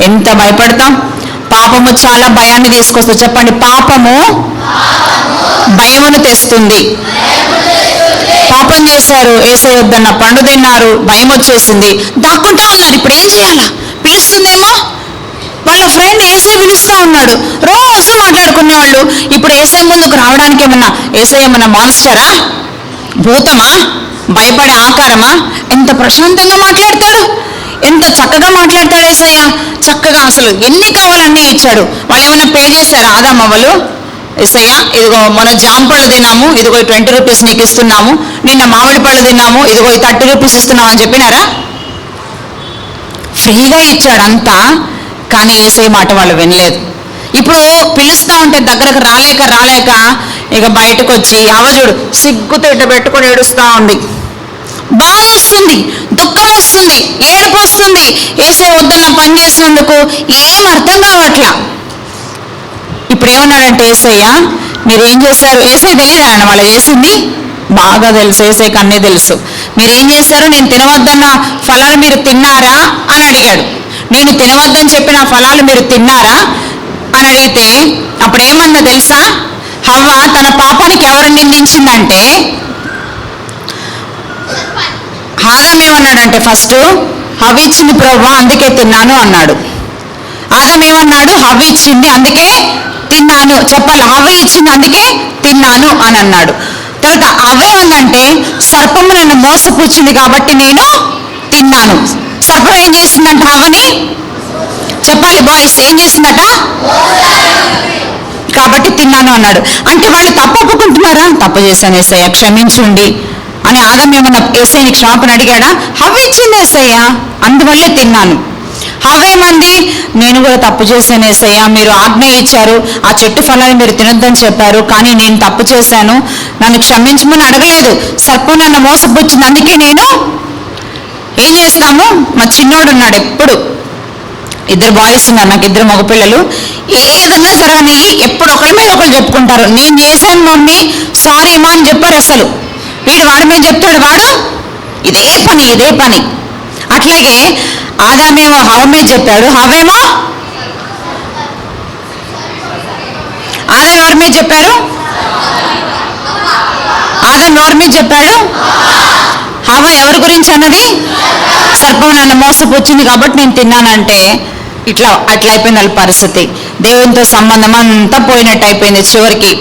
ఎంత భయపడతాం. పాపము చాలా భయాన్ని తీసుకొస్తుంది. చెప్పండి, పాపము భయమును తెస్తుంది. పాపం చేశారు, యేసయ్య వద్దన్న పండు తిన్నారు, భయం వచ్చేసింది, దాక్కుంటా ఉన్నారు. ఇప్పుడు ఏం చేయాలా? పిలుస్తుందేమో. వాళ్ళ ఫ్రెండ్ యేసయ్య పిలుస్తా ఉన్నాడు. రోజు మాట్లాడుకునే వాళ్ళు. ఇప్పుడు యేసయ్య ముందుకు రావడానికి యేసయ్య ఏమన్నా మాన్స్టరా? భూతమా? భయపడే ఆకారమా? ఎంత ప్రశాంతంగా మాట్లాడతాడు, ఎంత చక్కగా మాట్లాడతాడు యేసయ్య. చక్కగా అసలు ఎన్ని కావాలన్నీ ఇచ్చాడు. వాళ్ళు ఏమైనా పే చేశారా ఆదామవ్వలు? యేసయ్య ఇదిగో మన జాంపళ్ళు తిన్నాము, ఇదిగో 20 రూపీస్ నీకు ఇస్తున్నాము. నిన్న మామిడి పళ్ళు తిన్నాము, ఇదిగో 30 రూపీస్ ఇస్తున్నాము అని చెప్పినారా? ఫ్రీగా ఇచ్చాడు అంతా. కానీ యేసయ్య మాట వాళ్ళు వినలేదు. ఇప్పుడు పిలుస్తా ఉంటే దగ్గరకు రాలేక ఇక బయటకు వచ్చి అవజుడు సిగ్గుతో ఇట్ట పెట్టుకొని ఏడుస్తా ఉంది. బాధ వస్తుంది, దుఃఖం వస్తుంది, ఏడుపు వస్తుంది. యేసయ్య వద్దన్న పని చేసినందుకు ఏం అర్థం కావట్లా. ఇప్పుడు ఏమన్నాడంటే యేసయ్య మీరేం చేశారు? యేసయ్య తెలియదా ఆయన వాళ్ళు చేసింది? బాగా తెలుసు, యేసయ్యకి అన్నీ తెలుసు. మీరేం చేశారు? నేను తినవద్దన్న ఫలాలు మీరు తిన్నారా అని అడిగాడు. నేను తినవద్దని చెప్పిన ఫలాలు మీరు తిన్నారా అని అడిగితే అప్పుడు ఏమన్నా తెలుసా? హవ్వ తన పాపానికి ఎవరు నిందించిందంటే, ఆదాం ఏమన్నాడంటే ఫస్ట్ హవ్వ ఇచ్చింది ప్రభువా అందుకే తిన్నాను అన్నాడు. ఆదాం ఏమన్నాడు? హవ్వ ఇచ్చింది అందుకే తిన్నాను. చెప్పాలి, హవ్వ ఇచ్చింది అందుకే తిన్నాను అని అన్నాడు. తర్వాత హవ్వ ఏమందంటే సర్పము నన్ను మోసపుచ్చింది కాబట్టి నేను తిన్నాను. సర్పం ఏం చేసిందంట హవ్వని? చెప్పాలి బాయ్స్, ఏం చేసిందట? కాబట్టి తిన్నాను అన్నాడు. అంటే వాళ్ళు తప్పు ఒప్పుకుంటున్నారా? తప్పు చేశాను యేసయ్య క్షమించండి అని ఆదాం ఏమన్నా యేసయ్యని క్షమాపణ అడిగాడా? హవ్వ ఇచ్చింది యేసయ్య, అందువల్లే తిన్నాను. హవ్వ ఏమంది? నేను కూడా తప్పు చేశాను యేసయ్య, మీరు ఆజ్ఞ ఇచ్చారు, ఆ చెట్టు ఫలాన్ని మీరు తినొద్దని చెప్పారు, కానీ నేను తప్పు చేశాను, నన్ను క్షమించమని అడగలేదు. సర్పం నన్ను మోసపుచ్చింది, అందుకే నేను ఏం చేస్తాము? మా చిన్నోడు ఉన్నాడు, ఎప్పుడు 2 బాయ్స్ ఉన్నారు, నాకు 2 మగపిల్లలు. ఏదన్నా జరగని ఎప్పుడు ఒకరి మీద ఒకరు చెప్పుకుంటారు. నేను చేశాను మమ్మీ, సారీ మా అని చెప్పారు. అసలు వీడు వాడి మీద చెప్తాడు, వాడు ఇదే పని. అట్లాగే ఆదామేమో హవ్వ మీద చెప్పాడు, హవ్వేమో ఆదాం ఎవరి మీద చెప్పారు? ఆదాం ఎవరి మీద చెప్పాడు? హవ్వ ఎవరి గురించి అన్నది? సర్పం నన్ను మోసపుచ్చింది కాబట్టి నేను తిన్నానంటే అట్లా అయిపోయింది వాళ్ళ పరిస్థితి. దేవునితో సంబంధం అంతా పోయినట్టు అయిపోయింది. చివరికి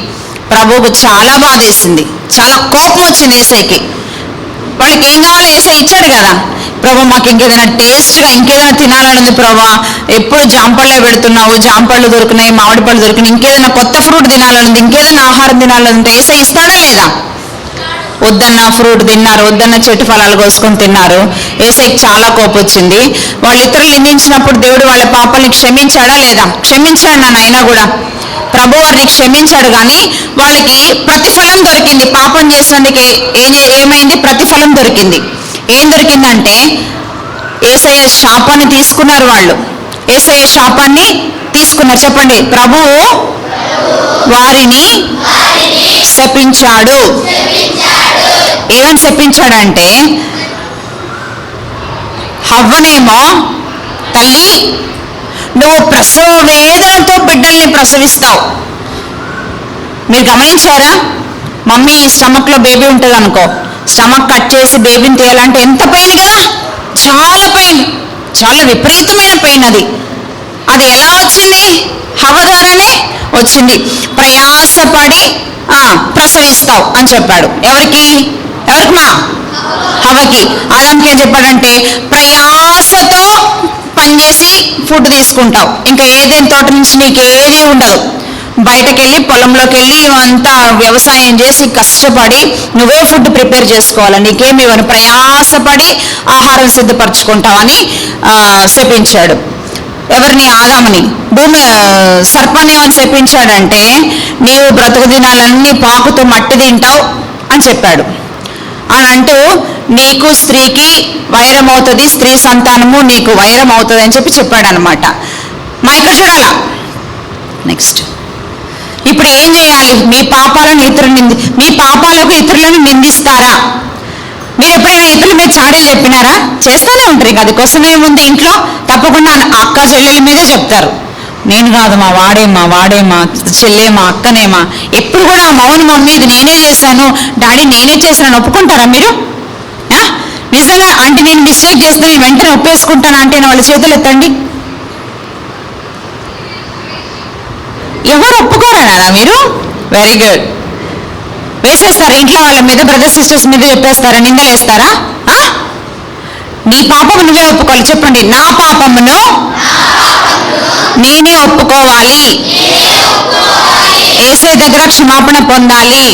ప్రభువుకు చాలా బాధేసింది, చాలా కోపం వచ్చింది యేసయ్యకి. వాళ్ళకి ఏం కావాలో యేసయ్య ఇచ్చాడు కదా. ప్రభు మాకు ఇంకేదైనా టేస్ట్గా ఇంకేదైనా తినాలనుంది ప్రభా, ఎప్పుడు జాంపళ్ళే పెడుతున్నావు, జాంపళ్ళు దొరికినాయి, మామిడి పళ్ళు దొరికినాయి, ఇంకేదైనా కొత్త ఫ్రూట్ తినాలనుంది, ఇంకేదైనా ఆహారం తినాలనుంటే యేసయ్య ఇస్తాడా లేదా? వద్దన్న ఫ్రూట్ తిన్నారు, వద్దన్న చెట్టు ఫలాలు కోసుకొని తిన్నారు. యేసయ్యకి చాలా కోపం వచ్చింది. వాళ్ళు ఇతరులు నిందించినప్పుడు దేవుడు వాళ్ళ పాపాలని క్షమించాడా లేదా? క్షమించాడు నాన్న. అయినా కూడా ప్రభు వారిని క్షమించాడు, కానీ వాళ్ళకి ప్రతిఫలం దొరికింది. పాపం చేసినందుకే ఏమైంది? ప్రతిఫలం దొరికింది. ఏం దొరికిందంటే యేసయ్య శాపాన్ని తీసుకున్నారు వాళ్ళు. యేసయ్య శాపాన్ని తీసుకున్నారు. చెప్పండి, ప్రభువు వారిని శపించాడు. ఏమని శపించాడంటే, హవ్వనేమో తల్లి నువ్వు ప్రసవ వేదనతో బిడ్డల్ని ప్రసవిస్తావు. మీరు గమనించారా? మమ్మీ స్టమక్లో బేబీ ఉంటుంది అనుకో, స్టమక్ కట్ చేసి బేబీని తీయాలంటే ఎంత పెయిన్ కదా, చాలా పెయిన్, చాలా విపరీతమైన పెయిన్. అది ఎలా వచ్చింది? హవ్వ ద్వారానే వచ్చింది. ప్రయాసపడి ప్రసవిస్తావు అని చెప్పాడు. ఎవరికి మా హవ్వకి. ఆదాంకి ఏం చెప్పాడంటే ప్రయాసతో పనిచేసి ఫుడ్ తీసుకుంటావు, ఇంకా ఏదేని తోట నుంచి నీకు ఏది ఉండదు, బయటకెళ్ళి పొలంలోకి వెళ్ళి ఇవంతా వ్యవసాయం చేసి కష్టపడి నువ్వే ఫుడ్ ప్రిపేర్ చేసుకోవాలి, నీకేమి ఇవన్నీ ప్రయాసపడి ఆహారం సిద్ధపరచుకుంటావని శపించాడు. ఎవరిని? ఆదాముని. సర్పాన్ని ఏమని శపించాడంటే నీవు బ్రతుకు దినాలన్నీ పాకుతూ మట్టి తింటావు అని చెప్పాడు. అని అంటూ నీకు స్త్రీకి వైరం అవుతుంది, స్త్రీ సంతానము నీకు వైరం అవుతుంది అని చెప్పాడు అనమాట. మా ఇక్కడ చూడాలా. నెక్స్ట్, ఇప్పుడు ఏం చేయాలి? మీ పాపాలకు ఇతరులను నిందిస్తారా? మీరు ఎప్పుడైనా ఇతరుల మీద చాడీలు చెప్పినారా? చేస్తూనే ఉంటారు. ఇంకా అది కోసం ఏముంది, ఇంట్లో తప్పకుండా అక్క చెల్లెల మీదే చెప్తారు. నేను కాదు, మా వాడేమా చెల్లేమా అక్కనేమా. ఎప్పుడు కూడా మౌని మమ్మీ ఇది నేనే చేశాను, డాడీ నేనే చేశాను ఒప్పుకుంటారా మీరు? నిజంగా అంటే నేను మిస్టేక్ చేస్తే నేను వెంటనే ఒప్పేసుకుంటాను అంటే వాళ్ళ చేతులు ఎత్తండి. ఎవరు ఒప్పుకోరా మీరు? Very good. వేసేస్తారా ఇంట్లో వాళ్ళ మీద, బ్రదర్ సిస్టర్స్ మీద చెప్పేస్తారా, నిందలేస్తారా? నీ పాపము నువ్వే ఒప్పుకోవాలి. చెప్పండి, నా పాపమును నేనే ఒప్పుకోవాలి, యేసయ్య దగ్గర క్షమాపణ పొందాలి.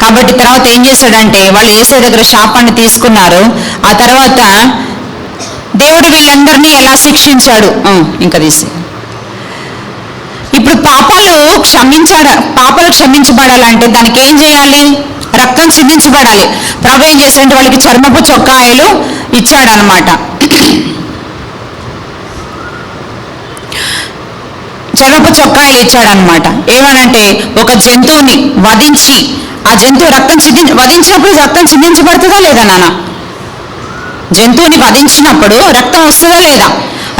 కాబట్టి తర్వాత ఏం చేశాడంటే వాళ్ళు యేసయ్య దగ్గర శాపాన్ని తీసుకున్నారు. ఆ తర్వాత దేవుడు వీళ్ళందరినీ ఎలా శిక్షించాడు? ఇంకా తీసి ఇప్పుడు పాపాలు క్షమించబడాలంటే దానికి ఏం చేయాలి? రక్తం చిందించబడాలి. ప్రభు ఏం చేశాడంటే వాళ్ళకి చర్మపు చొక్కాయలు ఇచ్చాడనమాట. చర్మపు చొక్కాయలు ఇచ్చాడనమాట. ఏమనంటే ఒక జంతువుని వధించి ఆ జంతువు వధించినప్పుడు రక్తం చిందించబడుతుందా లేదా నాన్న? జంతువుని వధించినప్పుడు రక్తం వస్తుందా లేదా?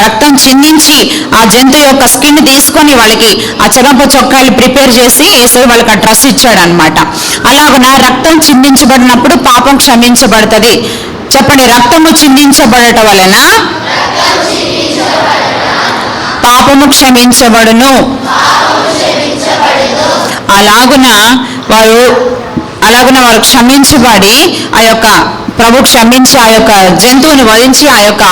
రక్తం చిందించి ఆ జంతువు యొక్క స్కిన్ తీసుకొని వాళ్ళకి ఆ చర్మపు చొక్కాలు ప్రిపేర్ చేసి యేసయ్య వాళ్ళకి ఆ డ్రెస్ ఇచ్చాడనమాట. అలాగున రక్తం చిందించబడినప్పుడు పాపం క్షమించబడుతుంది. చెప్పండి, రక్తము చిందించబడటం వలన పాపము క్షమించబడును. అలాగున వారు క్షమించబడి ఆ యొక్క ప్రభు క్షమించి ఆ యొక్క జంతువుని వధించి ఆ యొక్క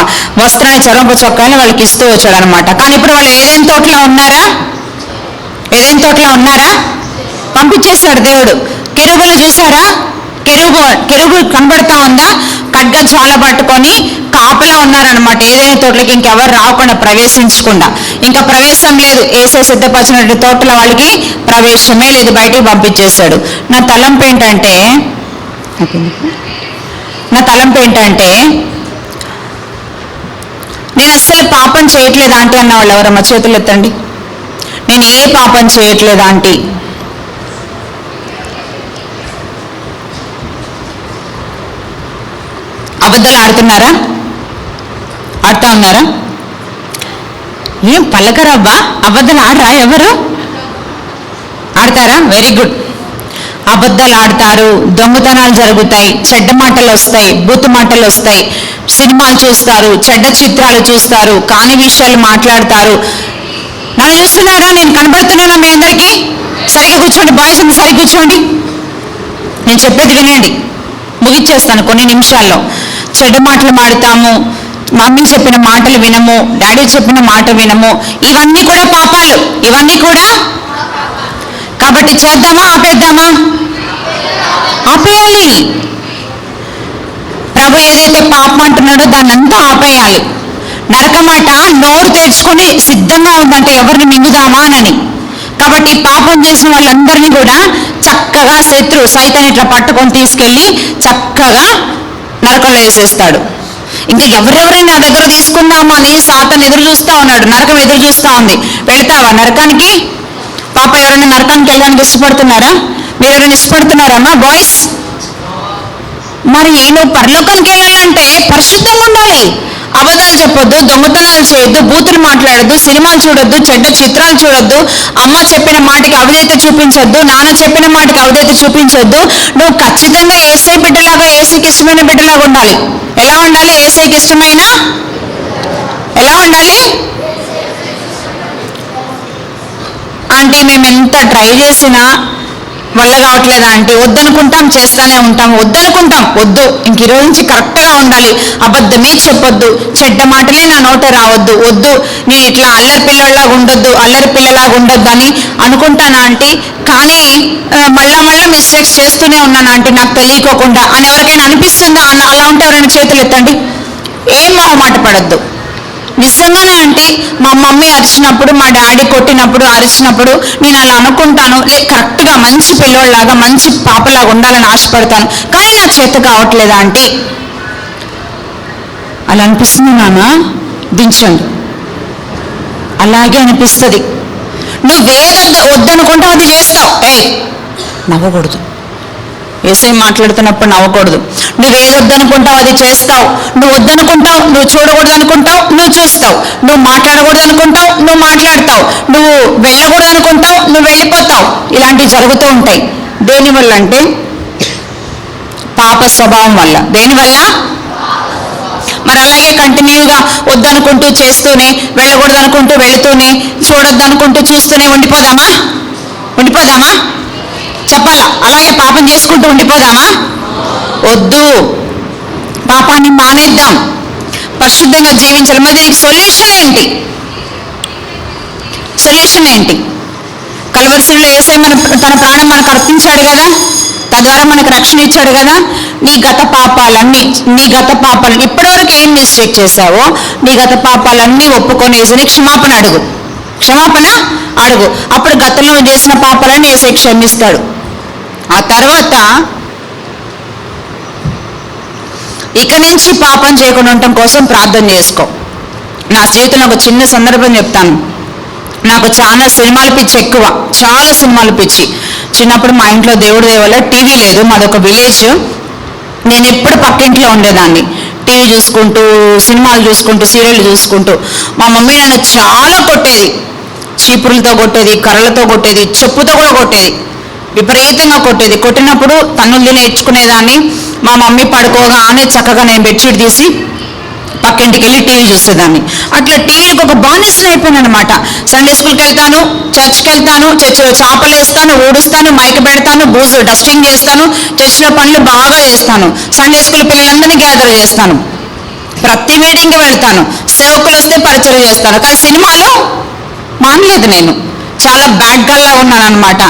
వస్త్రాన్ని చర్మపు చొక్కాని వాళ్ళకి ఇస్తూ వచ్చాడు అనమాట. కానీ ఇప్పుడు వాళ్ళు ఏదైనా తోటలో ఉన్నారా? పంపించేశాడు దేవుడు. కెరూబులు చూసారా? కెరూబు కనబడతా ఉందా? ఖడ్గం చాలా పట్టుకొని కాపలా ఉన్నారనమాట. ఏదైనా తోటలకి ఇంకెవరు రాకుండా, ప్రవేశించకుండా. ఇంకా ప్రవేశం లేదు. యేసయ్య సిద్ధపరిచినటువంటి తోటల వాళ్ళకి ప్రవేశమే లేదు, బయటికి పంపించేశాడు. నా తలంపు ఏంటంటే నేను అస్సలు పాపం చేయట్లేదు ఆంటీ అన్న వాళ్ళు ఎవరమ్మా చేతులు ఎత్తండి. నేను ఏ పాపం చేయట్లేదు ఆంటీ. అబద్ధాలు ఆడుతా ఉన్నారా? ఏం పలకరబ్బా, అబద్ధాలు ఆడరా? ఎవరు ఆడతారా? Very good. అబద్ధాలు ఆడతారు, దొంగతనాలు జరుగుతాయి, చెడ్డ మాటలు వస్తాయి, బూతు మాటలు వస్తాయి, సినిమాలు చూస్తారు, చెడ్డ చిత్రాలు చూస్తారు, కాని విషయాలు మాట్లాడతారు. నన్ను చూస్తున్నారా? నేను కనబడుతున్నానా మీ అందరికీ? సరిగ్గా కూర్చోండి బాయ్స్, సరిగ్గా కూర్చోండి. నేను చెప్పేది వినండి, ముగిచ్చేస్తాను కొన్ని నిమిషాల్లో. చెడ్డ మాటలు మాడుతాము, మమ్మీ చెప్పిన మాటలు వినము, డాడీ చెప్పిన మాట వినము. ఇవన్నీ కూడా పాపాలు, ఇవన్నీ కూడా. కాబట్టి చేద్దామా ఆపేద్దామా? ఆపేయాలి. ప్రభు ఏదైతే పాపం అంటున్నాడో దాన్ని అంతా ఆపేయాలి. నరకమాట నోరు తెరుచుకొని సిద్ధంగా ఉందంటే ఎవరిని మింగుదామా అని. కాబట్టి పాపం చేసిన వాళ్ళందరినీ కూడా చక్కగా సైతాన్ ఇట్లా పట్టుకొని తీసుకెళ్ళి చక్కగా నరకంలో వేసేస్తాడు. ఇంకా ఎవరెవరైనా నా దగ్గర తీసుకుందామా అని సాతాన్ ఎదురు చూస్తూ ఉన్నాడు. నరకం ఎదురు చూస్తూ ఉంది. వెళతావా నరకానికి? పాప ఎవరైనా నరకానికి వెళ్ళడానికి ఇష్టపడుతున్నారా? మీరు ఎవరైనా ఇష్టపడుతున్నారమ్మా బాయ్స్? మరి నువ్వు పరలోకానికి వెళ్ళాలంటే పరిశుద్ధంగా ఉండాలి. అబద్ధాలు చెప్పొద్దు, దొంగతనాలు చేయొద్దు, బూతులు మాట్లాడొద్దు, సినిమాలు చూడొద్దు, చెడ్డ చిత్రాలు చూడొద్దు, అమ్మ చెప్పిన మాటకి అవధేత చూపించొద్దు, నాన్న చెప్పిన మాటకి అవధేత చూపించొద్దు. నువ్వు ఖచ్చితంగా యేసయ్య బిడ్డలాగా, యేసయ్యకి ఇష్టమైన బిడ్డలాగా ఉండాలి. ఎలా ఉండాలి? యేసయ్యకి ఇష్టమైన ఎలా ఉండాలి అంటే మేము ఎంత ట్రై చేసినా వల్ల కావట్లేదా అంటే వద్దనుకుంటాం, చేస్తానే ఉంటాం. వద్దనుకుంటాం, వద్దు ఇంక ఈ రోజు నుంచి కరెక్ట్గా ఉండాలి, అబద్ధమే చెప్పొద్దు, చెడ్డ మాటలే నా నోట రావద్దు, వద్దు నేను ఇట్లా అల్లరి పిల్లలాగా ఉండొద్దు అని అనుకుంటానా ఆంటీ. కానీ మళ్ళా మిస్టేక్స్ చేస్తూనే ఉన్నాను ఆంటీ నాకు తెలియకోకుండా అని ఎవరికైనా అనిపిస్తుందా? అలా ఉంటే ఎవరైనా చేతులు ఎత్తండి. ఏం మొహమాట పడద్దు. నిజంగానే ఆంటీ మా మమ్మీ అరిచినప్పుడు, మా డాడీ కొట్టినప్పుడు, అరిచినప్పుడు నేను అలా అనుకుంటాను, కరెక్ట్గా మంచి పిల్లోళ్ళలాగా మంచి పాపలాగా ఉండాలని ఆశపడతాను, కానీ నా చేత కావట్లేదా ఆంటీ? అలా అనిపిస్తుంది నాన్న, దించండి. అలాగే అనిపిస్తుంది. నువ్వేదొద్దు వద్దనుకుంటావు అది చేస్తావు. నవ్వకూడదు, ఏసై మాట్లాడుతున్నప్పుడు నవ్వకూడదు. నువ్వేదొద్దనుకుంటావు అది చేస్తావు. నువ్వు వద్దనుకుంటావు, నువ్వు చూడకూడదు అనుకుంటావు, నువ్వు చూస్తావు. నువ్వు మాట్లాడకూడదు అనుకుంటావు, నువ్వు మాట్లాడతావు. నువ్వు వెళ్ళకూడదు అనుకుంటావు, నువ్వు వెళ్ళిపోతావు. ఇలాంటివి జరుగుతూ ఉంటాయి. దేనివల్ల అంటే పాప స్వభావం వల్ల. దేనివల్ల? మరి అలాగే కంటిన్యూగా వద్దనుకుంటూ చేస్తూనే, వెళ్ళకూడదు అనుకుంటూ వెళుతూనే, చూడొద్దు అనుకుంటూ చూస్తూనే ఉండిపోదామా? చెప్పాలా? అలాగే పాపం చేసుకుంటూ ఉండిపోదామా? వద్దు, పాపాన్ని మానేద్దాం, పరిశుద్ధంగా జీవించాలి. మరి దీనికి సొల్యూషన్ ఏంటి? కల్వరిశిలువలో యేసయ్య తన ప్రాణం మనకు అర్పించాడు కదా, తద్వారా మనకు రక్షణ ఇచ్చాడు కదా. నీ గత పాపాలన్నీ ఇప్పటివరకు ఏం మిస్టేక్ చేశావో నీ గత పాపాలన్నీ ఒప్పుకొని యేసుని క్షమాపణ అడుగు. అప్పుడు గతంలో చేసిన పాపాలన్నీ యేసయ్య క్షమిస్తాడు. ఆ తర్వాత ఇక నుంచి పాపం చేయకుండా ఉండటం కోసం ప్రార్థన చేసుకో. నా జీవితంలో ఒక చిన్న సందర్భం చెప్తాను. నాకు చాలా సినిమాల పిచ్చి ఎక్కువ, చాలా సినిమాల పిచ్చి. చిన్నప్పుడు మా ఇంట్లో దేవుడి దేవల్ల టీవీ లేదు, మాదొక విలేజ్. నేను ఎప్పుడు పక్కింట్లో ఉండేదాన్ని, టీవీ చూసుకుంటూ, సినిమాలు చూసుకుంటూ, సీరియల్ చూసుకుంటూ. మా మమ్మీ నన్ను చాలా కొట్టేది, చీపురులతో కొట్టేది, కర్రలతో కొట్టేది, చెప్పుతో కూడా కొట్టేది, విపరీతంగా కొట్టేది. కొట్టినప్పుడు తన్నులు నేర్చుకునేదాన్ని. మా మమ్మీ పడుకోగానే చక్కగా నేను బెడ్షీట్ తీసి పక్కింటికి వెళ్ళి టీవీ చూసేదాన్ని. అట్లా టీవీకి ఒక బానిసలు అయిపోయాను అనమాట. సండే స్కూల్కి వెళ్తాను, చర్చ్కి వెళ్తాను, చర్చిలో చేపలు వేస్తాను, ఊడుస్తాను, మైక్ పెడతాను, డస్టింగ్ చేస్తాను, చర్చిలో పనులు బాగా చేస్తాను, సండే స్కూల్ పిల్లలందరినీ గ్యాదర్ చేస్తాను, ప్రతి మీటింగ్కి వెళ్తాను, సేవకులు వస్తే పరిచయం చేస్తాను. కానీ సినిమాలో మానలేదు. నేను చాలా బ్యాడ్ గల్లా ఉన్నాను అనమాట.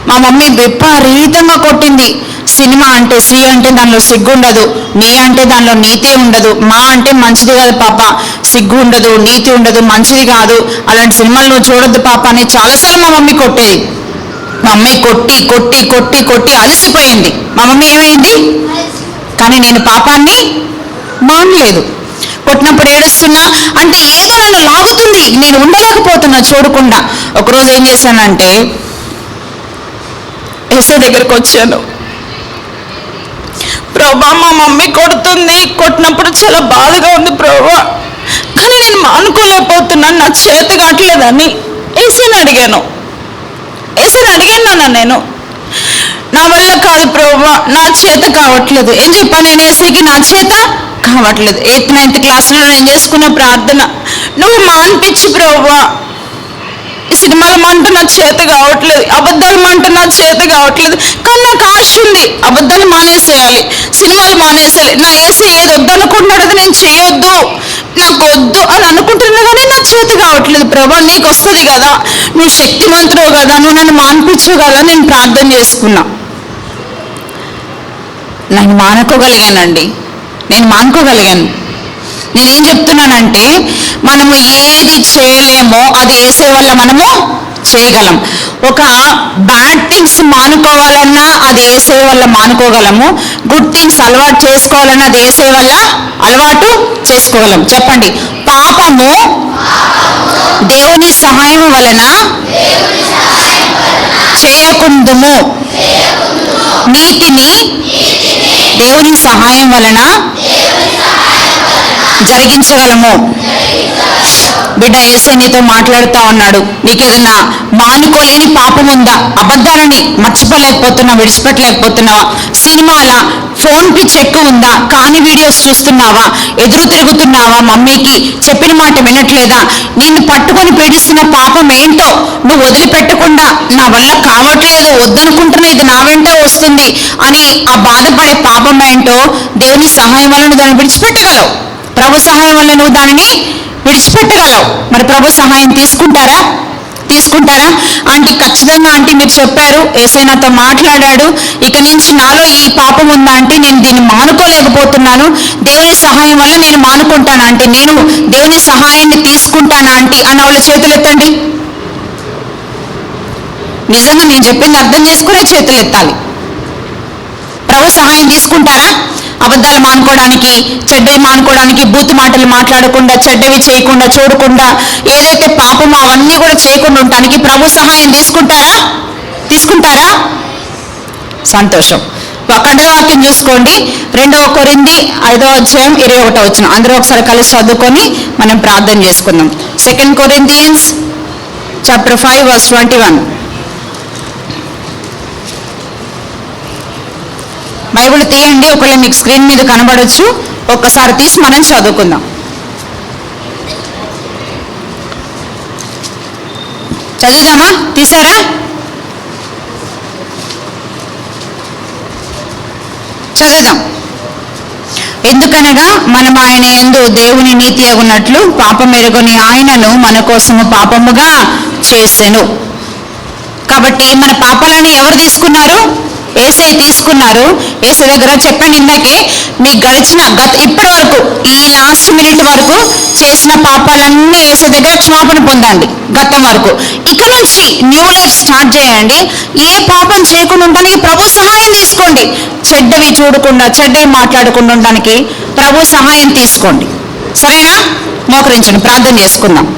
మా మమ్మీ విపరీతంగా కొట్టింది. సినిమా అంటే, సి అంటే దానిలో సిగ్గు ఉండదు, నీ అంటే దానిలో నీతి ఉండదు, మా అంటే మంచిది కాదు పాప, సిగ్గు ఉండదు, నీతి ఉండదు, మంచిది కాదు, అలాంటి సినిమాలు నువ్వు చూడొద్దు పాప అని చాలాసార్లు మా మమ్మీ కొట్టేది. మా మమ్మీ కొట్టి కొట్టి కొట్టి కొట్టి అలసిపోయింది. మా మమ్మీ ఏమైంది? కానీ నేను పాపాన్ని మానలేదు. కొట్టినప్పుడు ఏడుస్తున్నా అంటే ఏదో నన్ను లాగుతుంది, నేను ఉండలేకపోతున్నా చూడకుండా. ఒకరోజు ఏం చేశానంటే యేసయ్య దగ్గరికి వచ్చాను. ప్రభా, మా మమ్మీ కొట్టినప్పుడు చాలా బాధగా ఉంది ప్రభా, కానీ నేను మానుకోలేకపోతున్నాను, నా చేత కావట్లేదని యేసయ్యని అడిగాను. నేను నా వల్ల కాదు ప్రభా, నా చేత కావట్లేదు. ఏం చెప్పాను నేను యేసయ్యకి? నా చేత కావట్లేదు. 8th 9th క్లాస్లో నేను చేసుకున్న ప్రార్థన, నువ్వు మాన్పించు ప్రభా, ఈ సినిమాలు మాంటూ నా చేత కావట్లేదు, అబద్ధాలు మాంటూ నా చేత కావట్లేదు, కానీ నాకు ఆశ ఉంది, అబద్ధాలు మానేసేయాలి, సినిమాలు మానేసేయాలి. నా యేసయ్య ఏది వద్దనుకుంటున్నాడు అది నేను చేయొద్దు, నాకు వద్దు అని అనుకుంటున్నా, కానీ నా చేత కావట్లేదు. ప్రభా, నీకు వస్తుంది కదా, నువ్వు శక్తిమంతుడు కదా, నువ్వు నన్ను మాన్పించవు కదా. నేను ప్రార్థన చేసుకున్నా. నేను మానుకోగలిగాను. నేనేం చెప్తున్నానంటే, మనము ఏది చేయలేమో అది యేసయ్య వల్ల మనము చేయగలం. ఒక బ్యాడ్ థింగ్స్ మానుకోవాలన్నా అది యేసయ్య వల్ల మానుకోగలము. గుడ్ థింగ్స్ అలవాటు చేసుకోవాలన్నా అది యేసయ్య వల్ల అలవాటు చేసుకోగలం. చెప్పండి, పాపము దేవుని సహాయం వలన చేయకుందుము, నీతిని దేవుని సహాయం వలన జరిగించగలము. బిడ్డ యేసయ్య నీతో మాట్లాడుతూ ఉన్నాడు. నీకేదన్నా మానుకోలేని పాపం ఉందా? అబద్ధాలని మర్చిపోలేకపోతున్నావా, విడిచిపెట్టలేకపోతున్నావా? సినిమాల ఫోన్ పిచ్చి ఎక్కువ ఉందా? కాని వీడియోస్ చూస్తున్నావా? ఎదురు తిరుగుతున్నావా? మమ్మీకి చెప్పిన మాట వినట్లేదా? నిన్ను పట్టుకొని పీడిస్తున్న పాపం ఏంటో నువ్వు వదిలిపెట్టకుండా నా వల్ల కావట్లేదు, వద్దనుకుంటున్నా, ఇది నా వెంటే వస్తుంది అని ఆ బాధపడే పాపం ఏంటో దేవుని సహాయం వల్ల నువ్వు దాన్ని విడిచిపెట్టగలవు. ప్రభు సహాయం వల్ల నువ్వు దానిని విడిచిపెట్టగలవు. మరి ప్రభు సహాయం తీసుకుంటారా? ఆంటీ ఖచ్చితంగా ఆంటీ మీరు చెప్పారు, యేసయ్య నాతో మాట్లాడాడు, ఇక నుంచి నాలో ఈ పాపం ఉందా ఆంటీ, నేను దీన్ని మానుకోలేకపోతున్నాను, దేవుని సహాయం వల్ల నేను మానుకుంటాను ఆంటీ, నేను దేవుని సహాయాన్ని తీసుకుంటాను ఆంటీ అన్న వాళ్ళు చేతులు ఎత్తండి. నిజంగా నేను చెప్పింది అర్థం చేసుకునే చేతులు ఎత్తాలి. ప్రభు సహాయం తీసుకుంటారా? అబద్ధాలు మానుకోవడానికి, చెడ్డవి మానుకోవడానికి, బూతు మాటలు మాట్లాడకుండా, చెడ్డవి చేయకుండా, చూడకుండా, ఏదైతే పాపమో అవన్నీ కూడా చేయకుండా ఉండటానికి ప్రభు సహాయం తీసుకుంటారా? సంతోషం. అఖండ వాక్యం చూసుకోండి. 2 కొరింథీ 5వ అధ్యాయం 21వ వచనం. అందరూ ఒకసారి కలిసి చదువుకొని మనం ప్రార్థన చేసుకుందాం. 2 Corinthians chapter 5 verse 21. బైబిల్ తీయండి, ఒకవేళ మీకు స్క్రీన్ మీద కనబడొచ్చు, ఒక్కసారి తీసి మనం చదువుకుందాం. చదువుదామా? తీసారా? చదువుదాం. ఎందుకనగా మనం ఆయన యందు దేవుని నీతి అగునట్లు పాపం ఎరుగని ఆయనను మన కోసము పాపముగా చేసెను. కాబట్టి మన పాపాలను ఎవరు తీసుకున్నారు? యేసయ్య తీసుకున్నారు. యేసయ్య దగ్గర చెప్పండి ఇందాకే, మీ ఇప్పటి వరకు ఈ లాస్ట్ మినిట్ వరకు చేసిన పాపాలన్నీ యేసయ్య దగ్గర క్షమాపణ పొందండి. గతం వరకు ఇక నుంచి న్యూ లైఫ్ స్టార్ట్ చేయండి. ఏ పాపం చేయకుండా ఉండడానికి ప్రభు సహాయం తీసుకోండి. చెడ్డవి చూడకుండా, చెడ్డవి మాట్లాడకుండా ఉండడానికి ప్రభు సహాయం తీసుకోండి. సరేనా? మోకరించండి, ప్రార్థన చేసుకుందాం.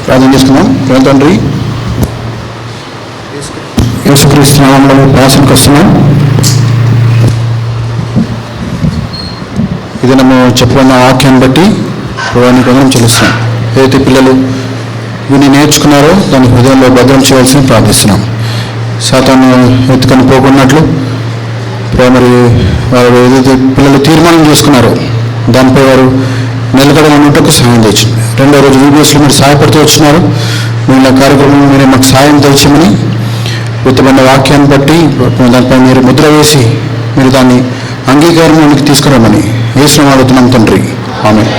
ప్రార్థన చేసుకుందాం. తండ్రి, యేసుక్రీస్తు నామములో ప్రార్థనకు వస్తున్నాం. ఇది నన్ను చెప్పిన వాక్యాన్ని బట్టి నీకు వందనం చెల్లిస్తున్నాం. ఏదైతే పిల్లలు విని నేర్చుకున్నారో దాని హృదయంలో భద్రం చేయాల్సి ప్రార్థిస్తున్నాం. సాతాను ఎత్తుకొని పోకున్నట్లు మరి వారు ఏదైతే పిల్లలు తీర్మానం చేసుకున్నారో దానిపై వారు నిలకడ ఉన్నట్టుకు సహాయం తెచ్చింది. 2వ రోజు వీడియోస్లో మీరు సహాయపడుతూ వచ్చినారు. మిగిలిన కార్యక్రమం మీరే మాకు సహాయం తెచ్చమని విత్తబడిన వాక్యాన్ని బట్టి దానిపై మీరు ముద్ర వేసి మీరు దాన్ని అంగీకారంలోనికి తీసుకురామని యేసుని అడుగుతున్నాం తండ్రి. ఆమేన్.